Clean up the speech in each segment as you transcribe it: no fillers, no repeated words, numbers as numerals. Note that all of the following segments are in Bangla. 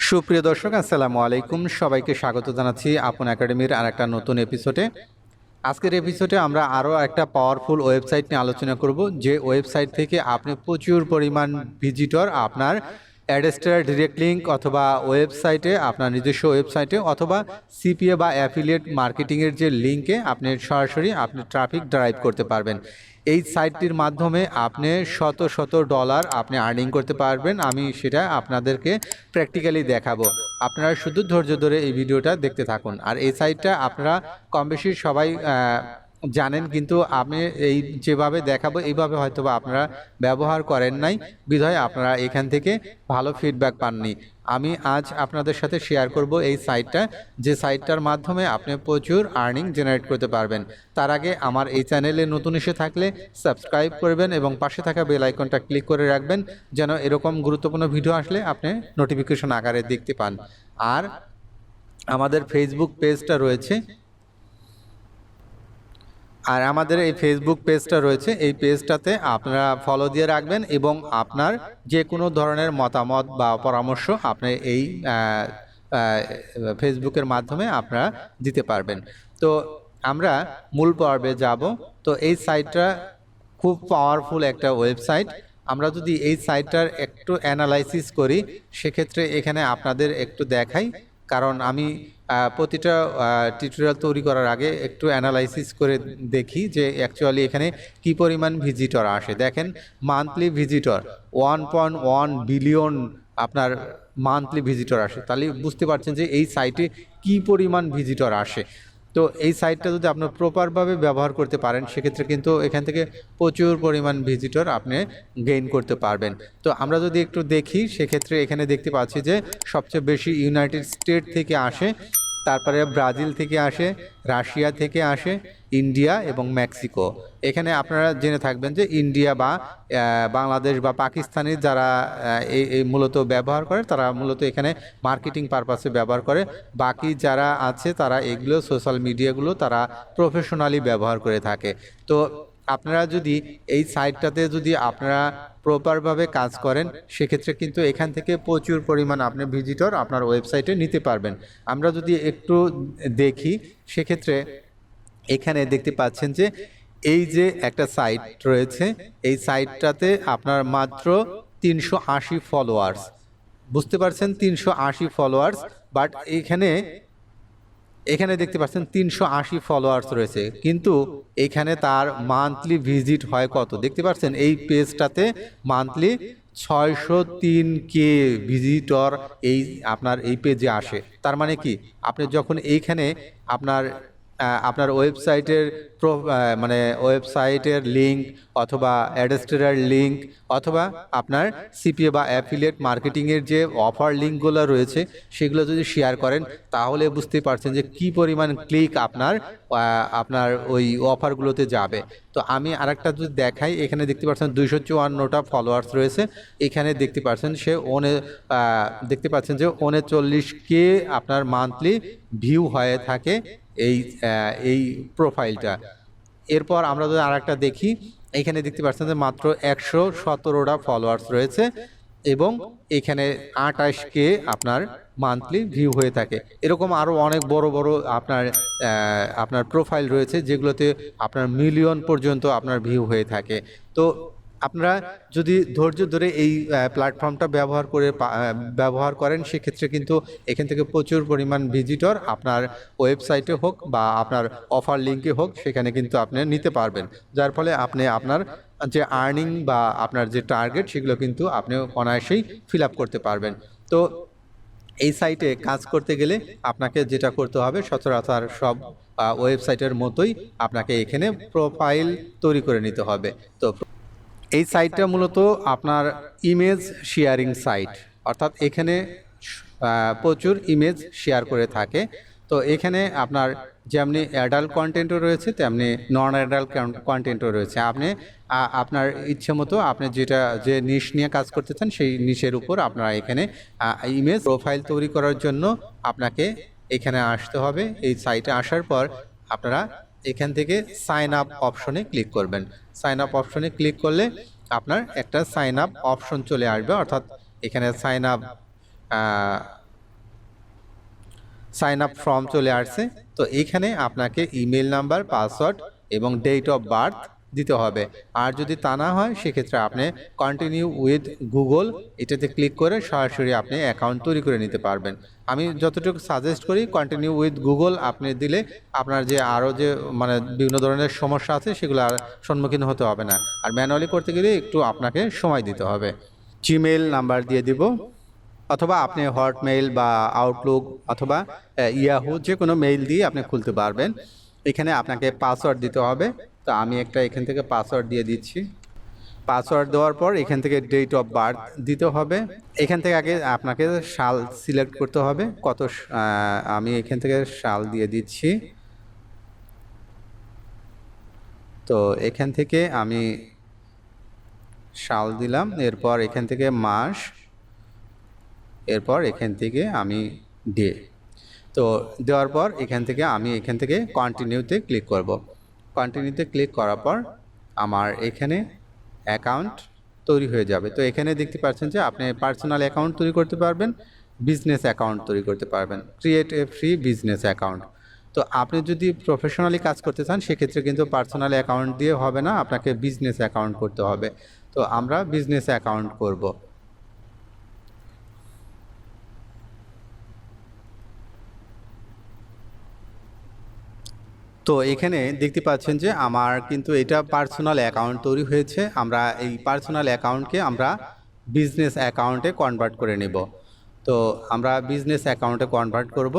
সুপ্রিয় দর্শক, আসসালামু আলাইকুম। সবাইকে স্বাগত জানাচ্ছি আপন একাডেমির আরেকটা নতুন এপিসোডে। আজকের এপিসোডে আমরা আরও একটা পাওয়ারফুল ওয়েবসাইট নিয়ে আলোচনা করব, যে ওয়েবসাইট থেকে আপনি প্রচুর পরিমাণ ভিজিটর আপনার অ্যাডস্টেরা ডিরেক্ট লিঙ্ক অথবা ওয়েবসাইটে, আপনার নিজস্ব ওয়েবসাইটে অথবা সিপিএ বা অ্যাফিলিয়েট মার্কেটিংয়ের যে লিঙ্কে আপনি সরাসরি আপনি ট্রাফিক ড্রাইভ করতে পারবেন। এই সাইটটির মাধ্যমে আপনি শত শত ডলার আপনি আর্নিং করতে পারবেন। আমি সেটা আপনাদেরকে প্র্যাকটিক্যালি দেখাবো। আপনারা শুধু ধৈর্য ধরে এই ভিডিওটা দেখতে থাকুন। আর এই সাইটটা আপনারা কম বেশি সবাই জানেন, কিন্তু আমি এই যেভাবে দেখাবো এইভাবে হয়তোবা আপনারা ব্যবহার করেন নাই, বিধায় আপনারা এখান থেকে ভালো ফিডব্যাক পাননি। আমি আজ আপনাদের সাথে শেয়ার করব এই সাইটটা, যে সাইটটার মাধ্যমে আপনি প্রচুর আর্নিং জেনারেট করতে পারবেন। তার আগে আমার এই চ্যানেলে নতুন এসে থাকলে সাবস্ক্রাইব করবেন এবং পাশে থাকা বেল আইকনটা ক্লিক করে রাখবেন, যেন এরকম গুরুত্বপূর্ণ ভিডিও আসলে আপনি নোটিফিকেশন আকারে দেখতে পান। আর আমাদের ফেসবুক পেজটা রয়েছে, এই পেজটাতে আপনারা ফলো দিয়ে রাখবেন এবং আপনার যে কোনো ধরনের মতামত বা পরামর্শ আপনি এই ফেসবুকের মাধ্যমে আপনারা দিতে পারবেন। তো আমরা মূল পর্বে যাব। তো এই সাইটটা খুব পাওয়ারফুল একটা ওয়েবসাইট। আমরা যদি এই সাইটটার একটু অ্যানালাইসিস করি, সেক্ষেত্রে এখানে আপনাদের একটু দেখাই, কারণ আমি প্রতিটা টিউটোরিয়াল তৈরি করার আগে একটু অ্যানালাইসিস করে দেখি যে অ্যাকচুয়ালি এখানে কি পরিমাণ ভিজিটর আসে। দেখেন, মান্থলি ভিজিটর 1.1 বিলিয়ন আপনার মান্থলি ভিজিটর আসে। তাহলে বুঝতে পারছেন যে এই সাইটে কি পরিমাণ ভিজিটর আসে। তো এই সাইটটা যদি আপনি প্রপারভাবে ব্যবহার করতে পারেন, সেক্ষেত্রে কিন্তু এখান থেকে প্রচুর পরিমাণ ভিজিটর আপনি গেইন করতে পারবেন। তো আমরা যদি একটু দেখি, সেক্ষেত্রে এখানে দেখতে পাচ্ছি যে সবচেয়ে বেশি ইউনাইটেড স্টেট থেকে আসে, তারপরে ব্রাজিল থেকে আসে, রাশিয়া থেকে আসে, ইন্ডিয়া এবং মেক্সিকো। এখানে আপনারা জেনে থাকবেন যে ইন্ডিয়া বা বাংলাদেশ বা পাকিস্তানি যারা এই মূলত ব্যবহার করে, তারা মূলত এখানে মার্কেটিং পারপাসে ব্যবহার করে। বাকি যারা আছে তারা এগুলো সোশ্যাল মিডিয়াগুলো তারা প্রফেশনালি ব্যবহার করে থাকে। তো আপনারা যদি এই সাইটটাতে যদি আপনারা প্রপারভাবে কাজ করেন, সেক্ষেত্রে কিন্তু এখান থেকে প্রচুর পরিমাণ আপনি ভিজিটর আপনার ওয়েবসাইটে নিতে পারবেন। আমরা যদি একটু দেখি, সেক্ষেত্রে এখানে দেখতে পাচ্ছেন যে এই যে একটা সাইট রয়েছে, এই সাইটটাতে আপনার মাত্র 380 ফলোয়ার্স। বুঝতে পারছেন, 380 ফলোয়ার্স। বাট এখানে দেখতে পাচ্ছেন 380 ফলোয়ার্স রয়েছে, কিন্তু এখানে তার মান্থলি ভিজিট হয় কত দেখতে পাচ্ছেন। এই পেজটাতে মান্থলি 603K ভিজিটর আপনার এই পেজে আসে। তার মানে কি, আপনি যখন এইখানে আপনার ওয়েবসাইটের লিঙ্ক অথবা অ্যাডস্টেরার লিঙ্ক অথবা আপনার সিপিএ বা অ্যাফিলিয়েট মার্কেটিংয়ের যে অফার লিঙ্কগুলো রয়েছে, সেগুলো যদি শেয়ার করেন, তাহলে বুঝতে পারছেন যে কি পরিমাণ ক্লিক আপনার ওই অফারগুলোতে যাবে। তো আমি আরেকটা যদি দেখাই, এখানে দেখতে পাচ্ছেন 254টা ফলোয়ার্স রয়েছে। এখানে দেখতে পাচ্ছেন দেখতে পাচ্ছেন যে 39K আপনার মান্থলি ভিউ হয়ে থাকে এই প্রোফাইলটা। এরপর আমরা যদি আরেকটা দেখি, এখানে দেখতে পাচ্ছেন যে মাত্র 117টা ফলোয়ার্স রয়েছে এবং এখানে 28K আপনার মান্থলি ভিউ হয়ে থাকে। এরকম আরও অনেক বড় বড় আপনার প্রোফাইল রয়েছে, যেগুলোতে আপনার মিলিয়ন পর্যন্ত আপনার ভিউ হয়ে থাকে। তো আপনারা যদি ধৈর্য ধরে এই প্ল্যাটফর্মটা ব্যবহার করেন, সেক্ষেত্রে কিন্তু এখান থেকে প্রচুর পরিমাণ ভিজিটর আপনার ওয়েবসাইটে হোক বা আপনার অফার লিঙ্কে হোক, সেখানে কিন্তু আপনি নিতে পারবেন। যার ফলে আপনি আপনার যে আর্নিং বা আপনার যে টার্গেট, সেগুলো কিন্তু আপনি অনায়াসেই ফিল আপ করতে পারবেন। তো এই সাইটে কাজ করতে গেলে আপনাকে যেটা করতে হবে, সচরাচর সব ওয়েবসাইটের মতোই আপনাকে এখানে প্রোফাইল তৈরি করে নিতে হবে। তো এই সাইটটা মূলত আপনার ইমেজ শেয়ারিং সাইট, অর্থাৎ এখানে প্রচুর ইমেজ শেয়ার করে থাকে। তো এখানে আপনার যেমনি অ্যাডাল্ট কন্টেন্টও রয়েছে, তেমনি নন অ্যাডাল্ট কন্টেন্টও রয়েছে। আপনি আপনার ইচ্ছে মতো আপনি যে নিশ নিয়ে কাজ করতে চান, সেই নিশের উপর আপনারা এখানে ইমেজ প্রোফাইল তৈরি করার জন্য আপনাকে এখানে আসতে হবে। এই সাইটে আসার পর আপনারা এখান থেকে সাইন আপ অপশনে ক্লিক করবেন। সাইন আপ অপশনে ক্লিক করলে আপনার একটা সাইন আপ অপশন চলে আসবে, অর্থাৎ এখানে sign up sign up form চলে আসছে। তো এইখানে আপনাকে ইমেল নাম্বার, পাসওয়ার্ড এবং ডেট অফ বার্থ দিতে হবে। আর যদি তা না হয় সেক্ষেত্রে আপনি কন্টিনিউ উইথ গুগল এটাতে ক্লিক করে সরাসরি আপনি অ্যাকাউন্ট তৈরি করে নিতে পারবেন। আমি যতটুকু সাজেস্ট করি কন্টিনিউ উইথ গুগল আপনি দিলে আপনার যে আরও যে মানে বিভিন্ন ধরনের সমস্যা আছে সেগুলো আর সম্মুখীন হতে হবে না। আর ম্যানুয়ালি করতে গেলে একটু আপনাকে সময় দিতে হবে। জিমেল নাম্বার দিয়ে দিব, অথবা আপনি হটমেইল বা আউটলুক অথবা ইয়াহু যে কোনো মেইল দিয়ে আপনি খুলতে পারবেন। এখানে আপনাকে পাসওয়ার্ড দিতে হবে। তো আমি একটা এখান থেকে পাসওয়ার্ড দিয়ে দিচ্ছি। পাসওয়ার্ড দেওয়ার পর এখান থেকে ডেট অফ বার্থ দিতে হবে। এখান থেকে আগে আপনাকে সাল সিলেক্ট করতে হবে আমি এখান থেকে সাল দিয়ে দিচ্ছি। তো এখান থেকে আমি সাল দিলাম, এরপর এখান থেকে মাস, এরপর এখান থেকে আমি ডে। তো দেওয়ার পর এখান থেকে কন্টিনিউতে ক্লিক করব। কন্টিনিউতে ক্লিক করার পর আমার এখানে অ্যাকাউন্ট তৈরি হয়ে যাবে। তো এখানে দেখতে পাচ্ছেন যে আপনি পার্সোনাল অ্যাকাউন্ট তৈরি করতে পারবেন, বিজনেস অ্যাকাউন্ট তৈরি করতে পারবেন, create a free business account. তো আপনি যদি প্রফেশনালি কাজ করতে চান সেক্ষেত্রে কিন্তু পার্সোনাল অ্যাকাউন্ট দিয়ে হবে না, আপনাকে বিজনেস অ্যাকাউন্ট করতে হবে। তো আমরা বিজনেস অ্যাকাউন্ট করব। তো এখানে দেখতে পাচ্ছেন যে আমার কিন্তু এটা পার্সোনাল অ্যাকাউন্ট তৈরি হয়েছে। আমরা এই পার্সোনাল অ্যাকাউন্টকে আমরা বিজনেস অ্যাকাউন্টে কনভার্ট করে নেব। তো আমরা বিজনেস অ্যাকাউন্টে কনভার্ট করব।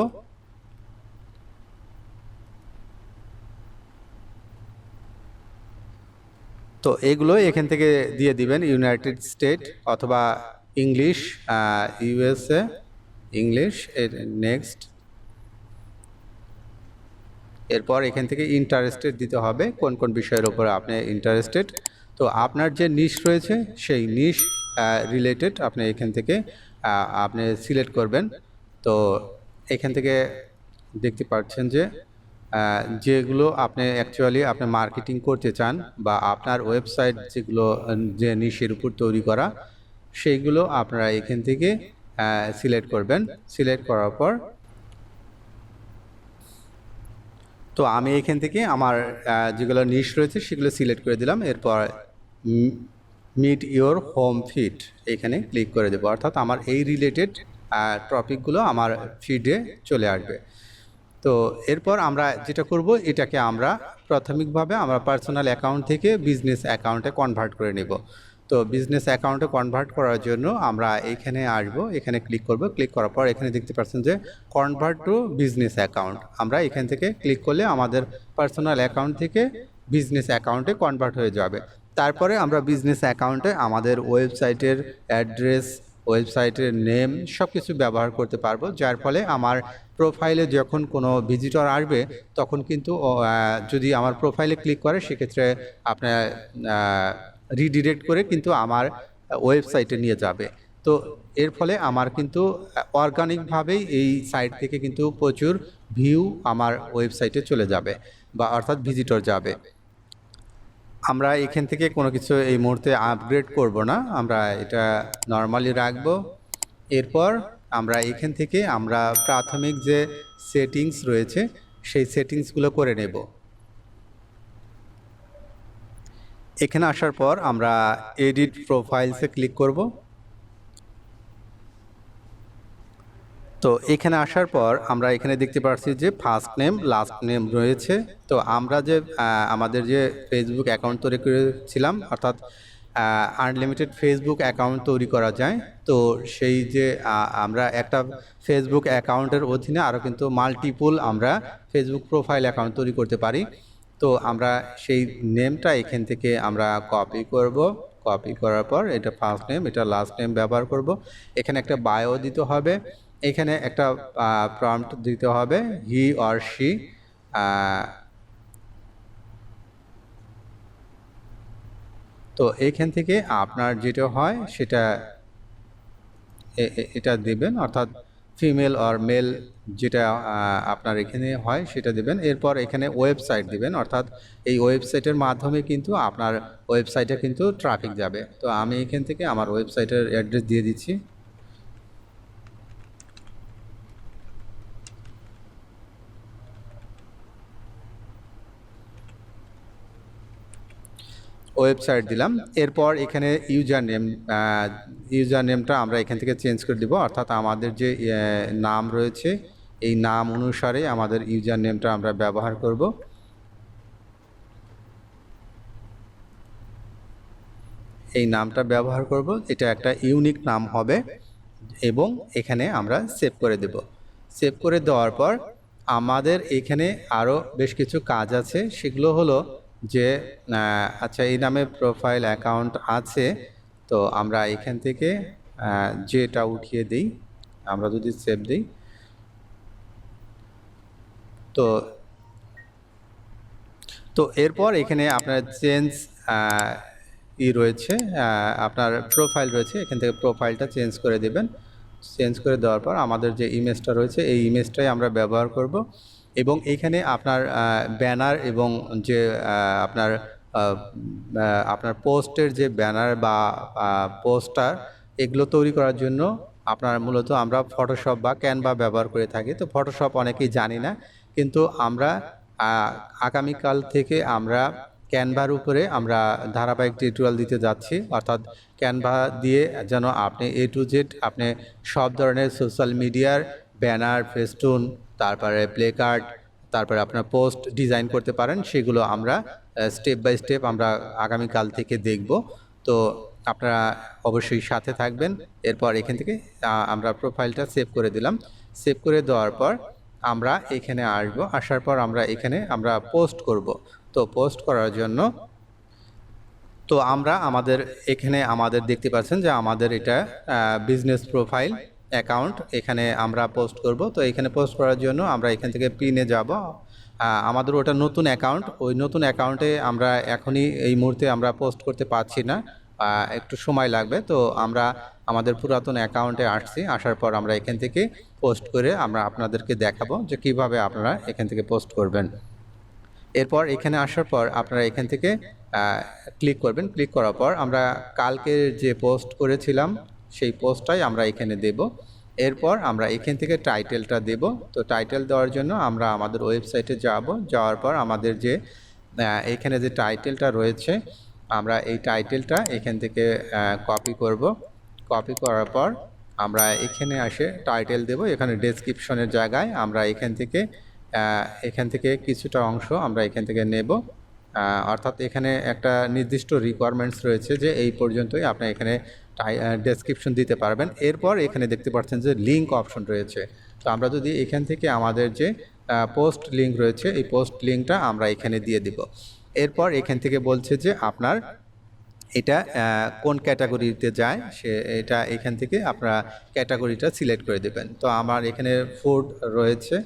তো এগুলো এখান থেকে দিয়ে দিবেন ইউনাইটেড স্টেট অথবা ইংলিশ, ইউএসএ, ইংলিশ, নেক্সট। এরপর এখান থেকে ইন্টারেস্টেড দিতে হবে, কোন কোন বিষয়ের উপরে আপনি ইন্টারেস্টেড। তো আপনার যে নিশ রয়েছে সেই নিশ রিলেটেড আপনি এখান থেকে আপনি সিলেক্ট করবেন। তো এখান থেকে দেখতে পাচ্ছেন যে যেগুলো আপনি অ্যাকচুয়ালি আপনি মার্কেটিং করতে চান বা আপনার ওয়েবসাইট যেগুলো যে নিশের উপর তৈরি করা সেইগুলো আপনারা এখান থেকে সিলেক্ট করবেন। সিলেক্ট করার পর তো আমি এখান থেকে আমার যেগুলো নিশ রয়েছে সেগুলো সিলেক্ট করে দিলাম। এরপর মিট ইওর হোম ফিড এখানে ক্লিক করে দেবো, অর্থাৎ আমার এই রিলেটেড টপিকগুলো আমার ফিডে চলে আসবে। তো এরপর আমরা যেটা করব এটাকে আমরা প্রাথমিকভাবে আমরা পার্সোনাল অ্যাকাউন্ট থেকে বিজনেস অ্যাকাউন্টে কনভার্ট করে নেব। তো বিজনেস অ্যাকাউন্টে কনভার্ট করার জন্য আমরা এখানে আসব, এখানে ক্লিক করব। ক্লিক করার পর এখানে দেখতে পাচ্ছেন যে কনভার্ট টু বিজনেস অ্যাকাউন্ট, আমরা এখান থেকে ক্লিক করলে আমাদের পার্সোনাল অ্যাকাউন্ট থেকে বিজনেস অ্যাকাউন্টে কনভার্ট হয়ে যাবে। তারপরে আমরা বিজনেস অ্যাকাউন্টে আমাদের ওয়েবসাইটের অ্যাড্রেস, ওয়েবসাইটের নেম সব কিছু ব্যবহার করতে পারবো, যার ফলে আমার প্রোফাইলে যখন কোনো ভিজিটর আসবে তখন কিন্তু যদি আমার প্রোফাইলে ক্লিক করে সেক্ষেত্রে আপনার রিডিরেক্ট করে কিন্তু আমার ওয়েবসাইটে নিয়ে যাবে। তো এর ফলে আমার কিন্তু অর্গানিকভাবেই এই সাইট থেকে কিন্তু প্রচুর ভিউ আমার ওয়েবসাইটে চলে যাবে বা অর্থাৎ ভিজিটর যাবে। আমরা এখান থেকে কোনো কিছু এই মুহূর্তে আপগ্রেড করব না, আমরা এটা নর্মালি রাখবো। এরপর আমরা এখান থেকে আমরা প্রাথমিক যে সেটিংস রয়েছে সেই সেটিংসগুলো করে নেব। এখানে আসার পর আমরা এডিট প্রোফাইলসে ক্লিক করব। তো এখানে আসার পর আমরা এখানে দেখতে পাচ্ছি যে ফার্স্ট নেম লাস্ট নেম রয়েছে। তো আমরা যে আমাদের যে ফেসবুক অ্যাকাউন্ট তৈরি করেছিলাম, অর্থাৎ আনলিমিটেড ফেসবুক অ্যাকাউন্ট তৈরি করা যায়। তো সেই যে আমরা একটা ফেসবুক অ্যাকাউন্টের অধীনে আরও কিন্তু মাল্টিপল আমরা ফেসবুক প্রোফাইল অ্যাকাউন্ট তৈরি করতে পারি। তো আমরা সেই নেমটা এখান থেকে আমরা কপি করব। কপি করার পর এটা ফার্স্ট নেম, এটা লাস্ট নেম ব্যবহার করব। এখানে একটা বায়ো দিতে হবে, এখানে একটা প্রম্পট দিতে হবে হি অর শি। তো এইখান থেকে আপনার যেটা হয় সেটা এটা দেবেন, অর্থাৎ ফিমেল অর মেল যেটা আপনার এখানে হয় সেটা দেবেন। এরপর এখানে ওয়েবসাইট দিবেন, অর্থাৎ এই ওয়েবসাইটের মাধ্যমে কিন্তু আপনার ওয়েবসাইটে কিন্তু ট্রাফিক যাবে। তো আমি এখান থেকে আমার ওয়েবসাইটের অ্যাড্রেস দিয়ে দিচ্ছি। ওয়েবসাইট দিলাম। এরপর এখানে ইউজার নেমটা আমরা এখান থেকে চেঞ্জ করে দিব, অর্থাৎ আমাদের যে নাম রয়েছে এই নাম অনুসারে আমাদের ইউজার নেমটা আমরা ব্যবহার করব। এই নামটা ব্যবহার করব, এটা একটা ইউনিক নাম হবে এবং এখানে আমরা সেভ করে দেব। সেভ করে দেওয়ার পর আমাদের এখানে আরও বেশ কিছু কাজ আছে, সেগুলো হলো যে আচ্ছা এই নামে প্রোফাইল অ্যাকাউন্ট আছে, তো আমরা এখান থেকে যেটা উঠিয়ে দিই, আমরা যদি সেভ দিই তো এরপর এখানে আপনার চেঞ্জ রয়েছে, আপনার প্রোফাইল রয়েছে, এখান থেকে প্রোফাইলটা চেঞ্জ করে দেবেন। চেঞ্জ করে দেওয়ার পর আমাদের যে ইমেজটা রয়েছে এই ইমেজটাই আমরা ব্যবহার করব এবং এখানে আপনার ব্যানার এবং যে আপনার পোস্টের যে ব্যানার বা পোস্টার এগুলো তৈরি করার জন্য আপনার মূলত আমরা ফটোশপ বা ক্যানভা ব্যবহার করে থাকি। তো ফটোশপ অনেকেই জানি না, কিন্তু আমরা আগামীকাল থেকে আমরা ক্যানভার উপরে আমরা ধারাবাহিক টিউটোরিয়াল দিতে যাচ্ছি, অর্থাৎ ক্যানভা দিয়ে যেন আপনি A to Z আপনি সব ধরনের সোশ্যাল মিডিয়ার ব্যানার, ফেস্টুন, তারপরে প্লে কার্ড, তারপরে আপনার পোস্ট ডিজাইন করতে পারেন, সেগুলো আমরা স্টেপ বাই স্টেপ আমরা আগামীকাল থেকে দেখব। তো আপনারা অবশ্যই সাথে থাকবেন। এরপর এখান থেকে আমরা প্রোফাইলটা সেভ করে দিলাম। সেভ করে দেওয়ার পর আমরা এখানে আসবো, আসার পর আমরা এখানে আমরা পোস্ট করব। তো পোস্ট করার জন্য তো আমরা এখানে আমাদের দেখতে পাচ্ছেন যে আমাদের এটা বিজনেস প্রোফাইল অ্যাকাউন্ট, এখানে আমরা পোস্ট করব। তো এখানে পোস্ট করার জন্য আমরা এখান থেকে পিনে যাব। আমাদের ওটা নতুন অ্যাকাউন্ট, ওই নতুন অ্যাকাউন্টে আমরা এখনই এই মুহূর্তে আমরা পোস্ট করতে পারছি না, একটু সময় লাগবে। তো আমরা আমাদের পুরাতন অ্যাকাউন্টে আসছি, আসার পর আমরা এখান থেকে পোস্ট করে আমরা আপনাদেরকে দেখাবো যে কিভাবে আপনারা এখান থেকে পোস্ট করবেন। এরপর এখানে আসার পর আপনারা এখান থেকে ক্লিক করবেন। ক্লিক করার পর আমরা কালকে যে পোস্ট করেছিলাম সেই পোস্টটাই আমরা এখানে দেব। এরপর আমরা এখান থেকে টাইটেলটা দেব। তো টাইটেল দেওয়ার জন্য আমরা আমাদের ওয়েবসাইটে যাব, যাওয়ার পর আমাদের যে এখানে যে টাইটেলটা রয়েছে আমরা এই টাইটেলটা এখান থেকে কপি করব। কপি করার পর আমরা এখানে আসে টাইটেল দেব। এখানে ডেসক্রিপশনের জায়গায় আমরা এখান থেকে কিছুটা অংশ আমরা এখান থেকে নেব, অর্থাৎ এখানে একটা নির্দিষ্ট রিকোয়ারমেন্টস রয়েছে যে এই পর্যন্তই আপনি এখানে ডেসক্রিপশন দিতে পারবেন। এরপর এখানে দেখতে পাচ্ছেন যে লিঙ্ক অপশন রয়েছে। তো আমরা যদি এখান থেকে আমাদের যে পোস্ট লিঙ্ক রয়েছে এই পোস্ট লিঙ্কটা আমরা এখানে দিয়ে দিব। এরপর এখান থেকে বলছে যে আপনার এটা কোন ক্যাটাগরিতে যায়, এটা এখান থেকে আপনারা ক্যাটাগরিটা সিলেক্ট করে দেবেন। তো আমার এখানে ফুড রয়েছে,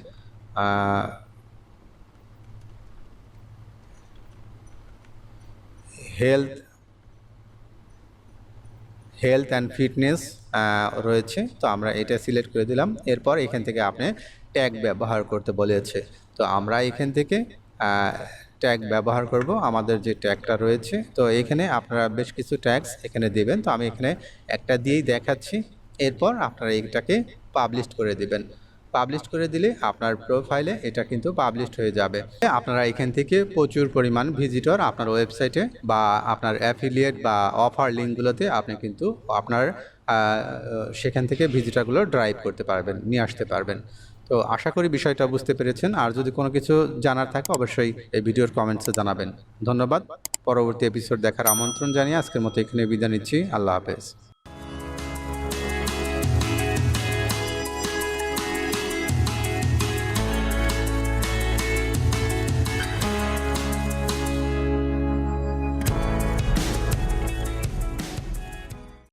হেলথ অ্যান্ড ফিটনেস রয়েছে, তো আমরা এটা সিলেক্ট করে দিলাম। এরপর এখান থেকে আপনি ট্যাগ ব্যবহার করতে বলেছে, তো আমরা এখান থেকে ট্যাগ ব্যবহার করব। আমাদের যে ট্যাগটা রয়েছে, তো এখানে আপনারা বেশ কিছু ট্যাগস এখানে দেবেন। তো আমি এখানে একটা দিয়েই দেখাচ্ছি। এরপর আপনারা এটাকে পাবলিশ করে দেবেন। পাবলিশ করে দিলে আপনার প্রোফাইলে এটা কিন্তু পাবলিশড হয়ে যাবে। আপনারা এখান থেকে প্রচুর পরিমাণ ভিজিটর আপনার ওয়েবসাইটে বা আপনার অ্যাফিলিয়েট বা অফার লিঙ্কগুলোতে আপনি কিন্তু আপনার সেখান থেকে ভিজিটরগুলো ড্রাইভ করতে পারবেন, নিয়ে আসতে পারবেন। তো আশা করি বিষয়টা বুঝতে পেরেছেন। আর যদি কোনো কিছু জানার থাকে অবশ্যই এই ভিডিওর কমেন্টসে জানাবেন। ধন্যবাদ। পরবর্তী এপিসোড দেখার আমন্ত্রণ জানিয়ে আজকের মতো এখানে বিদায় নিচ্ছি। আল্লাহ হাফেজ।